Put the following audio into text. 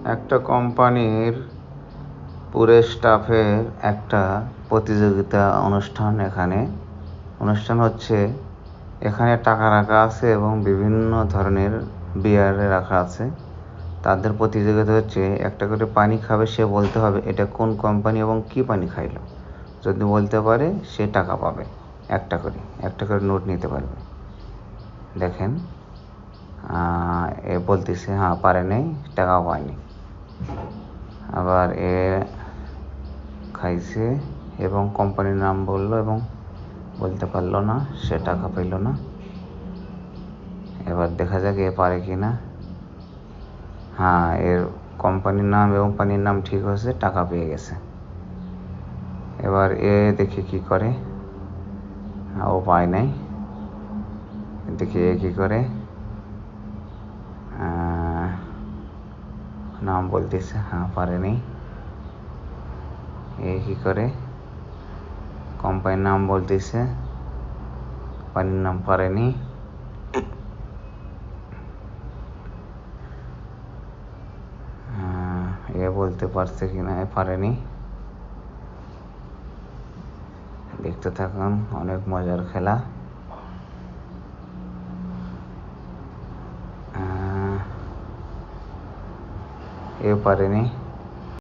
একটা কোম্পানির পুরো স্টাফের একটা প্রতিযোগিতা অনুষ্ঠান অনুষ্ঠান হচ্ছে। এখানে টাকা রাখা আছে এবং বিভিন্ন ধরনের বিয়ার রাখা আছে। তাদের প্রতিযোগিতা হচ্ছে, একটা করে পানি খাবে, সে বলতে হবে এটা কোন কোম্পানি এবং কী পানি খাইলো। যদি বলতে পারে সে টাকা পাবে, একটা করে নোট নিতে পারবে। দেখেন, এ বলতেছে হ্যাঁ পারে নাই, টাকাও পায়নি। আবার এ খাইছে এবং কোম্পানির নাম বললো এবং বলতে পারলো না, সে টাকা পেল না। এবার দেখা যাক এ পারে কি না। হ্যাঁ, এর কোম্পানির নাম এবং পানির নাম ঠিক হয়েছে, টাকা পেয়ে গেছে। এবার এ দেখি কি করে। ও পায় নাই। দেখি এ কি করে। নাম বলতেছে, হ্যাঁ পারেনি। এ কি করে, কোম্পানির নাম বলতেছে, পানির নাম পারেনি। এ বলতে পারছে কিনা, এ পারেনি। দেখতে থাকুন, অনেক মজার খেলা। এ পারেনি।